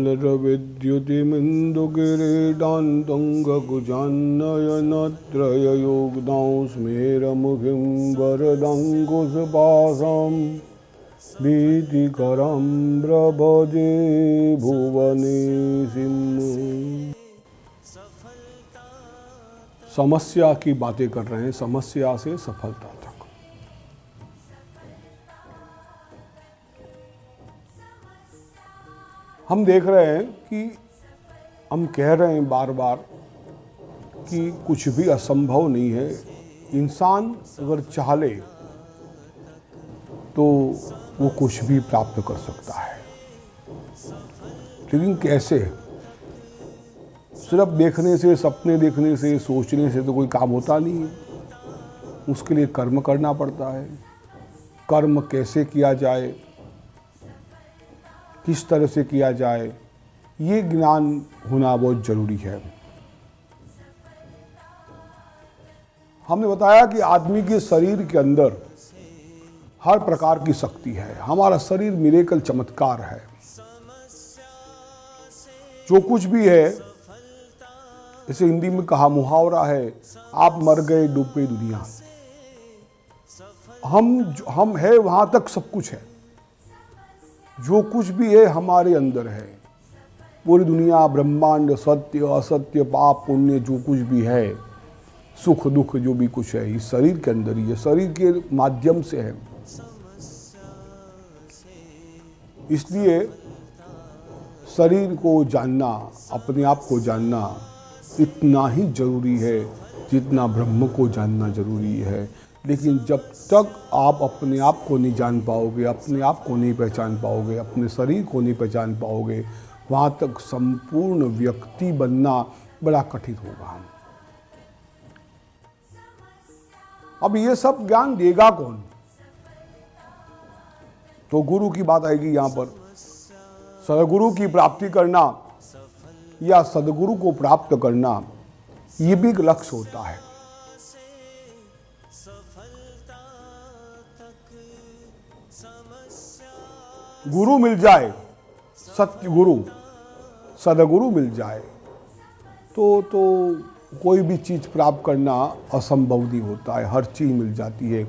मलरविद्युतिमिन्दुकिरीटान्तङ्गकुजान्नयनत्रययोगदां स्मेरमुखिं वरदङ्कुशपाशं भीतिकरं प्रभजे भुवनेशिं। समस्या की बातें कर रहे हैं, समस्या से सफलता तक। हम देख रहे हैं कि हम कह रहे हैं बार बार कि कुछ भी असंभव नहीं है। इंसान अगर चाह ले तो वो कुछ भी प्राप्त कर सकता है, लेकिन कैसे? सिर्फ देखने से, सपने देखने से, सोचने से तो कोई काम होता नहीं है। उसके लिए कर्म करना पड़ता है। कर्म कैसे किया जाए, किस तरह से किया जाए, ये ज्ञान होना बहुत जरूरी है। हमने बताया कि आदमी के शरीर के अंदर हर प्रकार की शक्ति है। हमारा शरीर मिरेकल चमत्कार है। जो कुछ भी है, इसे हिंदी में कहा मुहावरा है, आप मर गए डूब गई दुनिया। हम है वहां तक सब कुछ है। जो कुछ भी है हमारे अंदर है। पूरी दुनिया, ब्रह्मांड, सत्य असत्य, पाप पुण्य, जो कुछ भी है, सुख दुख जो भी कुछ है, इस शरीर के अंदर ही है, शरीर के माध्यम से है। इसलिए शरीर को जानना, अपने आप को जानना इतना ही जरूरी है जितना ब्रह्म को जानना जरूरी है। लेकिन जब तक आप अपने आप को नहीं जान पाओगे, अपने आप को नहीं पहचान पाओगे, अपने शरीर को नहीं पहचान पाओगे, वहाँ तक संपूर्ण व्यक्ति बनना बड़ा कठिन होगा। अब ये सब ज्ञान देगा कौन? तो गुरु की बात आएगी यहाँ पर। सदगुरु की प्राप्ति करना या सदगुरु को प्राप्त करना, ये भी एक लक्ष्य होता है। गुरु मिल जाए, सत्य गुरु, सदगुरु मिल जाए तो कोई भी चीज़ प्राप्त करना असंभव नहीं होता है। हर चीज़ मिल जाती है।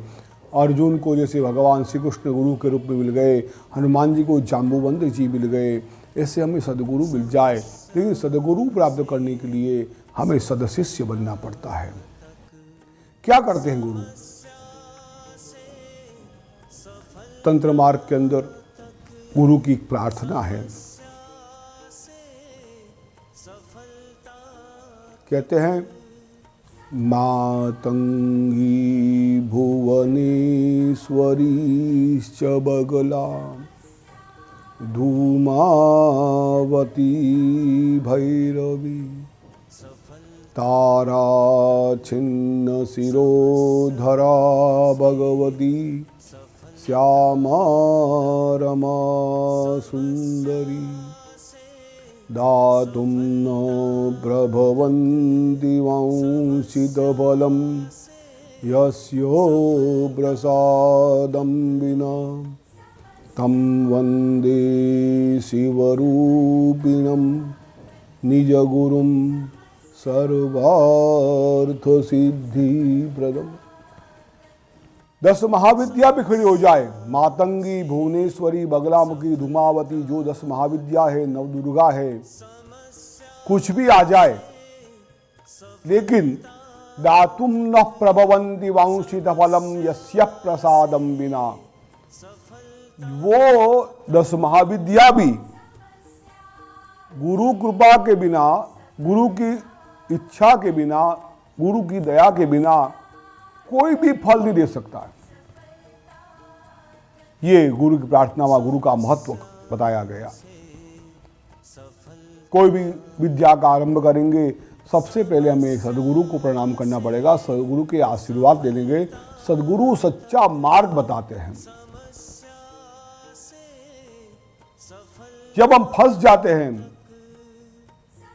अर्जुन को जैसे भगवान श्री कृष्ण गुरु के रूप में मिल गए, हनुमान जी को जाम्बुवंत जी मिल गए, ऐसे हमें सदगुरु मिल जाए। लेकिन सदगुरु प्राप्त करने के लिए हमें सदशिष्य बनना पड़ता है। क्या करते हैं गुरु? तंत्र मार्ग के अंदर गुरु की प्रार्थना है। कहते हैं, मातंगी भुवनेश्वरीश्च बगला धूमावती भैरवी तारा छिन्न शिरोधरा भगवती श्यामा रमा सुंदरी दातुं न प्रभवन्ति वांछितफलं यस्यो प्रसादं विना तं वन्दे शिवरूपिणं निजगुरुं सर्वार्थसिद्धिप्रदम्। 10 महाविद्या बिखरी हो जाए, मातंगी भुवनेश्वरी बगलामुखी धूमावती, जो 10 महाविद्या है, नवदुर्गा है, कुछ भी आ जाए, लेकिन दातुम न प्रभवन्ति वांछित फलम यस्य प्रसादम बिना, वो 10 महाविद्या भी गुरु कृपा के बिना, गुरु की इच्छा के बिना, गुरु की दया के बिना कोई भी फल नहीं दे सकता है। ये गुरु की प्रार्थना व गुरु का महत्व बताया गया। कोई भी विद्या का आरंभ करेंगे, सबसे पहले हमें सदगुरु को प्रणाम करना पड़ेगा, सदगुरु के आशीर्वाद ले लेंगे। सदगुरु सच्चा मार्ग बताते हैं। जब हम फंस जाते हैं,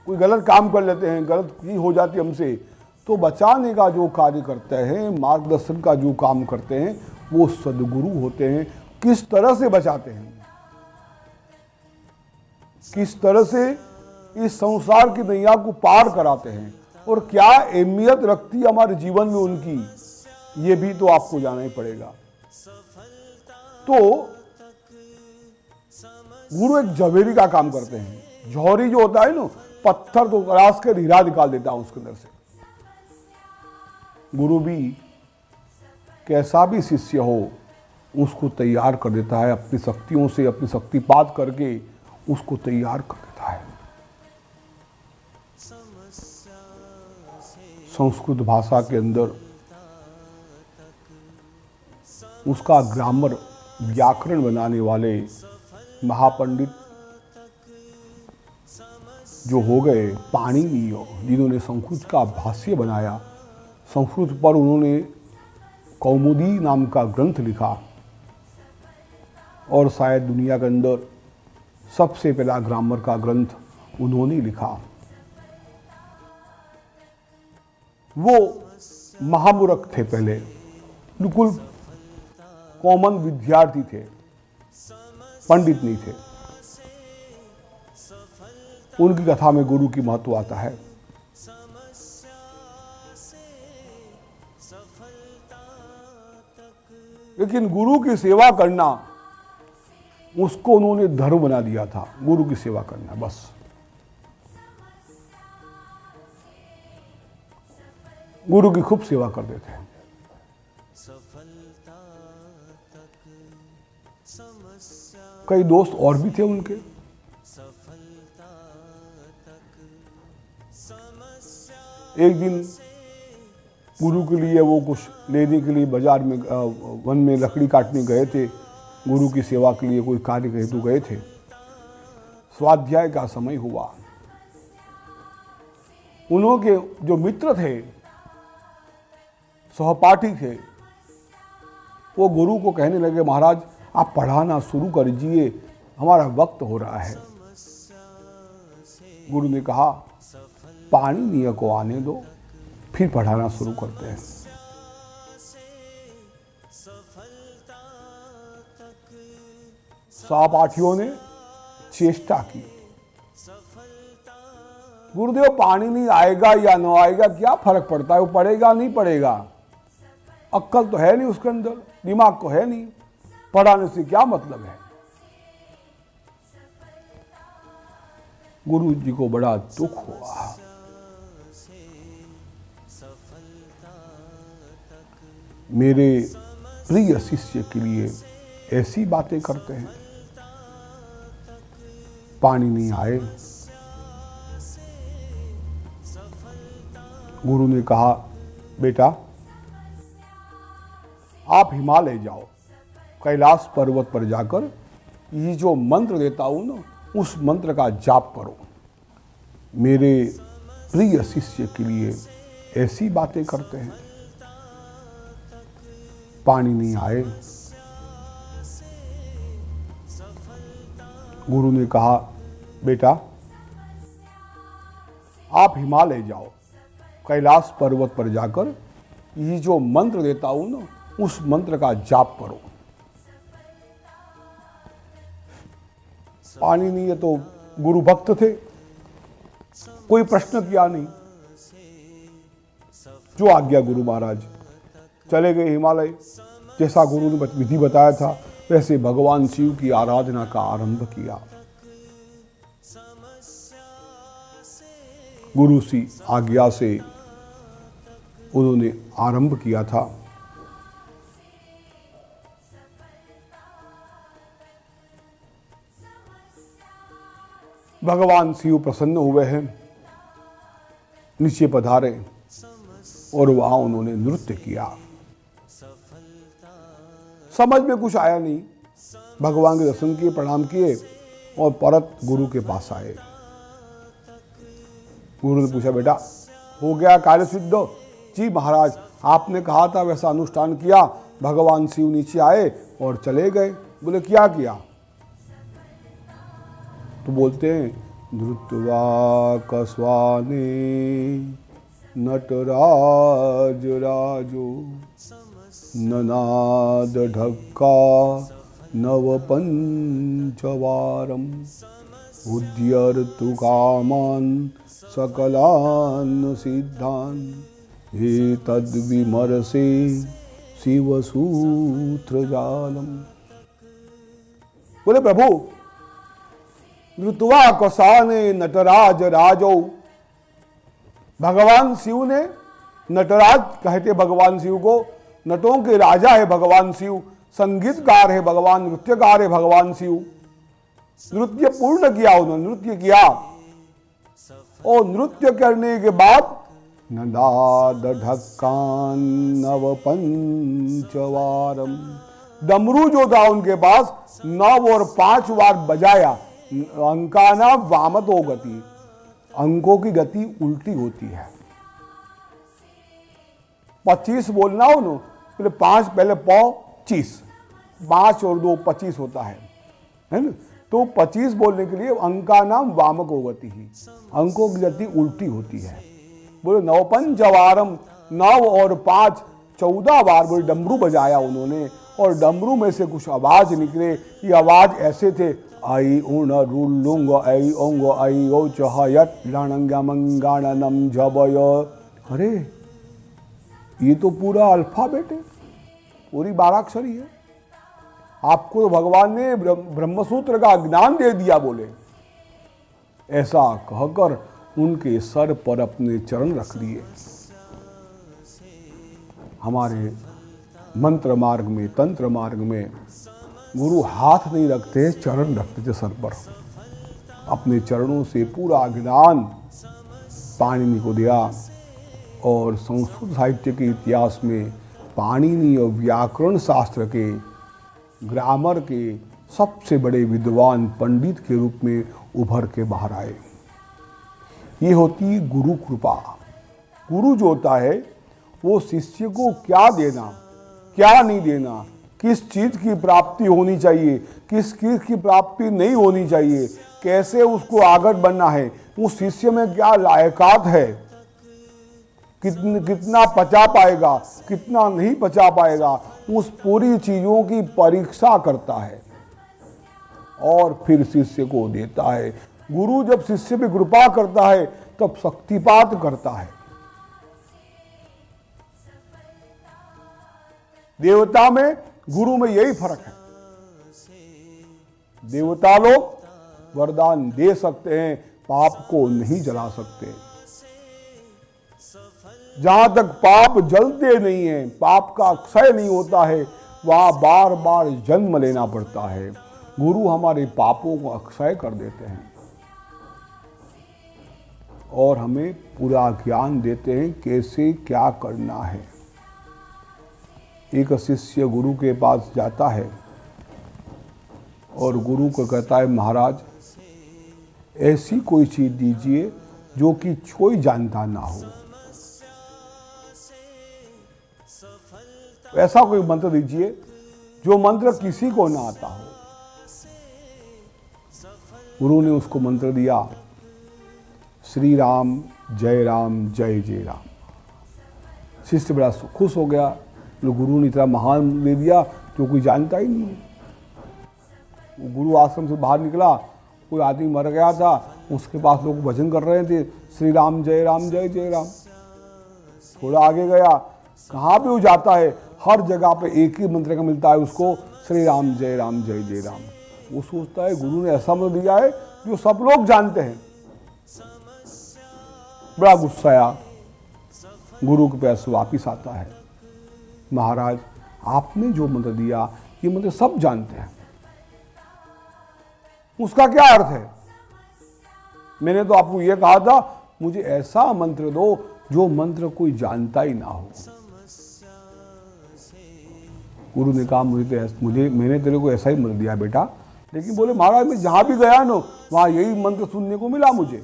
कोई गलत काम कर लेते हैं, गलत चीज हो जाती है हमसे, तो बचाने का जो कार्य करते हैं, मार्गदर्शन का जो काम करते हैं, वो सदगुरु होते हैं। किस तरह से बचाते हैं? किस तरह से इस संसार की नैया को पार कराते हैं और क्या अहमियत रखती है हमारे जीवन में उनकी, ये भी तो आपको जानना ही पड़ेगा। तो गुरु एक जवेरी का काम करते हैं। जौहरी जो होता है ना, पत्थर तो तराश कर हीरा निकाल देता है उसके अंदर से। गुरु भी कैसा भी शिष्य हो उसको तैयार कर देता है, अपनी शक्तियों से, अपनी शक्तिपात करके उसको तैयार कर देता है। संस्कृत भाषा के अंदर उसका ग्रामर, व्याकरण बनाने वाले महापंडित जो हो गए पाणिनि, जिन्होंने संस्कृत का भाष्य बनाया, संस्कृत पर उन्होंने कौमुदी नाम का ग्रंथ लिखा और शायद दुनिया के अंदर सबसे पहला ग्रामर का ग्रंथ उन्होंने लिखा। वो महामूर्ख थे, पहले बिल्कुल कॉमन विद्यार्थी थे, पंडित नहीं थे। उनकी कथा में गुरु की महत्व आता है। लेकिन गुरु की सेवा करना उसको उन्होंने धर्म बना दिया था, गुरु की सेवा करना बस। गुरु की खूब सेवा करते थे। कई दोस्त और भी थे उनके। एक दिन गुरु के लिए वो कुछ लेने के लिए बाजार में, वन में लकड़ी काटने गए थे। गुरु की सेवा के लिए कोई कार्य के हेतु गए थे। स्वाध्याय का समय हुआ। उन्होंने जो मित्र थे, सहपाठी थे, वो गुरु को कहने लगे, महाराज आप पढ़ाना शुरू कर दीजिए, हमारा वक्त हो रहा है। गुरु ने कहा पाणिनि को आने दो, फिर पढ़ाना शुरू करते हैं। सहपाठियों ने चेष्टा की। गुरुदेव पाणिनि आएगा या न आएगा क्या फर्क पड़ता है, वो पढ़ेगा नहीं पढ़ेगा, अक्ल तो है नहीं उसके अंदर, दिमाग तो है नहीं, पढ़ाने से क्या मतलब है। गुरु जी को बड़ा दुख हुआ। मेरे प्रिय शिष्य के लिए ऐसी बातें करते हैं। पाणिनि आए। गुरु ने कहा बेटा आप हिमालय जाओ, कैलाश पर्वत पर जाकर ये जो मंत्र देता हूं ना, उस मंत्र का जाप करो। मेरे प्रिय शिष्य के लिए ऐसी बातें करते हैं। पाणिनि आए। गुरु ने कहा बेटा आप हिमालय जाओ, कैलाश पर्वत पर जाकर ये जो मंत्र देता हूं ना, उस मंत्र का जाप करो। पाणिनि तो गुरु भक्त थे, कोई प्रश्न किया नहीं। जो आज्ञा गुरु महाराज, चले गए हिमालय। जैसा गुरु ने विधि बताया था वैसे भगवान शिव की आराधना का आरंभ किया। गुरु की आज्ञा से उन्होंने आरंभ किया था। भगवान शिव प्रसन्न हुए हैं, नीचे पधारे और वहां उन्होंने नृत्य किया। समझ में कुछ आया नहीं, भगवान के दर्शन किए, प्रणाम किए और परत गुरु के पास आए। गुरु ने पूछा बेटा हो गया कार्य सिद्ध? जी महाराज आपने कहा था वैसा अनुष्ठान किया। भगवान शिव नीचे आए और चले गए। बोले क्या किया? तो बोलते हैं धृत्वा कस्वाने नटराज राजो ननाद ढक्का नव पंचवारम उद्यर्तु कामान् सकलान् सिद्धान् एतद्विमर्शे शिवसूत्रजालम्। बोले प्रभु, नृत्वा कसाने नटराज राजो, भगवान शिव ने, नटराज कहते भगवान शिव को, नटों के राजा है भगवान शिव, संगीतकार है भगवान, नृत्यकार है भगवान शिव। नृत्य पूर्ण किया उन्होंने, नृत्य किया, और नृत्य करने के बाद नदाद ढक्कान नव पंचवारम, डमरू जो था उनके पास 9 और 5 बार बजाया। अंकाना वामतो गति, अंकों की गति उल्टी होती है। 25 बोलना हो ना, पहले 5, पहले 25, 5 और 2 25 होता है ना। तो 25 बोलने के लिए अंका नाम वामको गति ही, अंकों की गति उल्टी होती है। बोले 9 पंचवारम, 9 और 5 14 बार बोले डमरू बजाया उन्होंने, और डमरू में से कुछ आवाज निकले। ये आवाज ऐसे थे, आई उण रुलुंग आई ओंग आई ओ चहयत लणंगमंगाणनम जबय। अरे ये तो पूरा अल्फाबेट है, पूरी 12 अक्षरी है। आपको तो भगवान ने ब्रह्मसूत्र का ज्ञान दे दिया। बोले ऐसा कहकर उनके सर पर अपने चरण रख दिए। हमारे मंत्र मार्ग में, तंत्र मार्ग में गुरु हाथ नहीं रखते, चरण रखते थे सर पर। अपने चरणों से पूरा ज्ञान पाणिनि को दिया। और संस्कृत साहित्य के इतिहास में पाणिनि और व्याकरण शास्त्र के, ग्रामर के सबसे बड़े विद्वान पंडित के रूप में उभर के बाहर आए। ये होती गुरु कृपा। गुरु जो होता है वो शिष्य को क्या देना, क्या नहीं देना, किस चीज की प्राप्ति होनी चाहिए, किस चीज की प्राप्ति नहीं होनी चाहिए, कैसे उसको आगे बढ़ना है, उस शिष्य में क्या लायकात है, कितना पचा पाएगा, कितना नहीं पचा पाएगा, उस पूरी चीजों की परीक्षा करता है और फिर शिष्य को देता है। गुरु जब शिष्य पे कृपा करता है तब शक्तिपात करता है। देवता में गुरु में यही फर्क है। देवता लोग वरदान दे सकते हैं, पाप को नहीं जला सकते। जहां तक पाप जलते नहीं है, पाप का क्षय नहीं होता है, वहां बार बार जन्म लेना पड़ता है। गुरु हमारे पापों को अक्षय कर देते हैं और हमें पूरा ज्ञान देते हैं कैसे क्या करना है। एक शिष्य गुरु के पास जाता है और गुरु को कहता है, महाराज ऐसी कोई चीज दीजिए जो कि कोई जानता ना हो, ऐसा कोई मंत्र दीजिए जो मंत्र किसी को ना आता हो। गुरु ने उसको मंत्र दिया, श्री राम जय जय राम। शिष्य बड़ा खुश हो गया, गुरु ने इतना महान दे दिया जो कोई जानता ही नहीं है। वो गुरु आश्रम से बाहर निकला, कोई आदमी मर गया था, उसके पास लोग भजन कर रहे थे, श्री राम जय जय राम। थोड़ा आगे गया, कहाँ पे वो जाता है, हर जगह पे एक ही मंत्र का मिलता है उसको, श्री राम जय जय राम। वो सोचता है गुरु ने ऐसा मंत्र दिया है जो सब लोग जानते हैं। बड़ा गुस्सा आया, गुरु के पास वापिस आता है, महाराज आपने जो मंत्र दिया ये मंत्र सब जानते हैं, उसका क्या अर्थ है? मैंने तो आपको ये कहा था मुझे ऐसा मंत्र दो जो मंत्र कोई जानता ही ना हो। गुरु ने कहा मैंने तेरे को ऐसा ही मंत्र दिया बेटा, लेकिन बोले महाराज मैं जहां भी गया ना वहां यही मंत्र सुनने को मिला मुझे।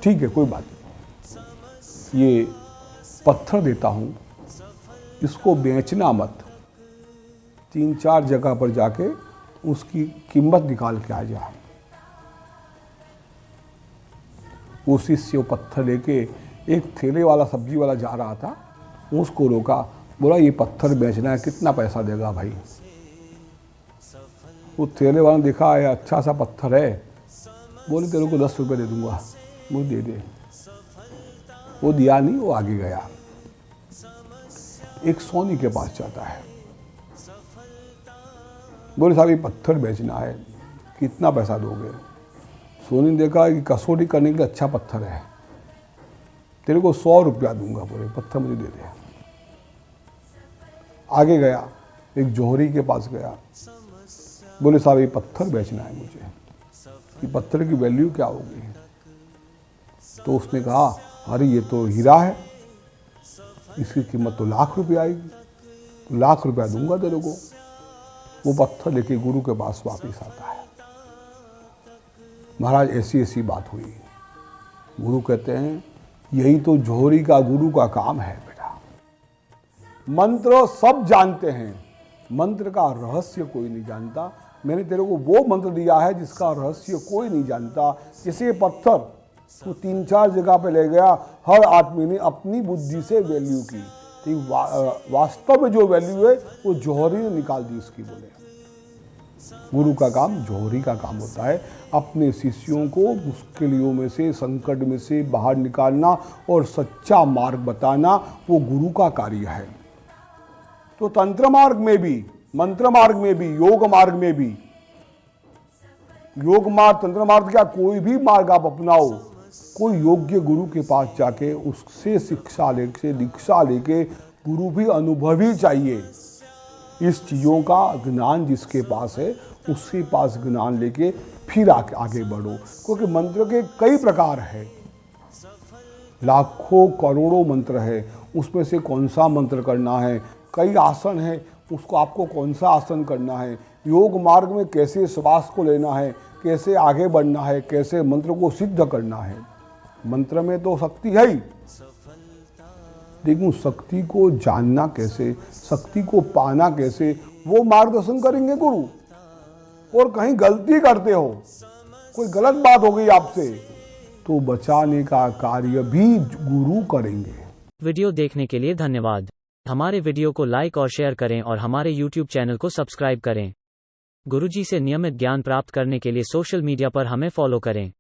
ठीक है कोई बात नहीं, ये पत्थर देता हूं, इसको बेचना मत, 3-4 जगह पर जाके उसकी कीमत निकाल के आ जा। वो शिष्य पत्थर लेके एक ठेले वाला सब्जी वाला जा रहा था, उसको रोका, बोला ये पत्थर बेचना है, कितना पैसा देगा भाई? वो ठेले वाले ने देखा है अच्छा सा पत्थर है, बोले तेरे को 10 रुपये दे दूंगा, मुझे दे दे। वो दिया नहीं, वो आगे गया। एक सोनी के पास जाता है, बोले साहब ये पत्थर बेचना है, कितना पैसा दोगे? सोनी ने देखा कि कसौटी करने के लिए अच्छा पत्थर है, तेरे को 100 रुपया दूंगा, बोले पत्थर मुझे दे दे। आगे गया, एक जौहरी के पास गया, बोले साहब ये पत्थर बेचना है मुझे, कि पत्थर की वैल्यू क्या होगी? तो उसने कहा अरे ये तो हीरा है, इसकी कीमत तो लाख रुपया आएगी, तो लाख रुपया दूंगा तेरे को। वो पत्थर लेके गुरु के पास वापिस आता है, महाराज ऐसी ऐसी बात हुई। गुरु कहते हैं यही तो जौहरी का गुरु का काम है बेटा। मंत्र सब जानते हैं, मंत्र का रहस्य कोई नहीं जानता। मैंने तेरे को वो मंत्र दिया है जिसका रहस्य कोई नहीं जानता। जैसे पत्थर तो 3-4 जगह पे ले गया, हर आदमी ने अपनी बुद्धि से वैल्यू की, तो वास्तव में जो वैल्यू है वो जौहरी ने निकाल दी उसकी। बोले गुरु का काम, जौहरी का काम होता है अपने शिष्यों को मुश्किलों में से, संकट में से बाहर निकालना और सच्चा मार्ग बताना, वो गुरु का कार्य है। तो तंत्र मार्ग में भी, मंत्र मार्ग में भी, योग मार्ग में भी, योग मार्ग, तंत्र मार्ग क्या कोई भी मार्ग आप अपनाओ, कोई योग्य गुरु के पास जाके उससे शिक्षा लेके, दीक्षा लेके, गुरु भी अनुभवी चाहिए। इस चीज़ों का ज्ञान जिसके पास है उसके पास ज्ञान लेके फिर आगे बढ़ो, क्योंकि मंत्र के कई प्रकार है, लाखों करोड़ों मंत्र है, उसमें से कौन सा मंत्र करना है। कई आसन है, उसको आपको कौन सा आसन करना है। योग मार्ग में कैसे श्वास को लेना है, कैसे आगे बढ़ना है, कैसे मंत्र को सिद्ध करना है। मंत्र में तो शक्ति है ही, लेकिन शक्ति को जानना कैसे, शक्ति को पाना कैसे, वो मार्गदर्शन करेंगे गुरु। और कहीं गलती करते हो, कोई गलत बात हो गई आपसे, तो बचाने का कार्य भी गुरु करेंगे। वीडियो देखने के लिए धन्यवाद। हमारे वीडियो को लाइक और शेयर करें और हमारे YouTube चैनल को सब्सक्राइब करें। गुरुजी से नियमित ज्ञान प्राप्त करने के लिए सोशल मीडिया पर हमें फॉलो करें।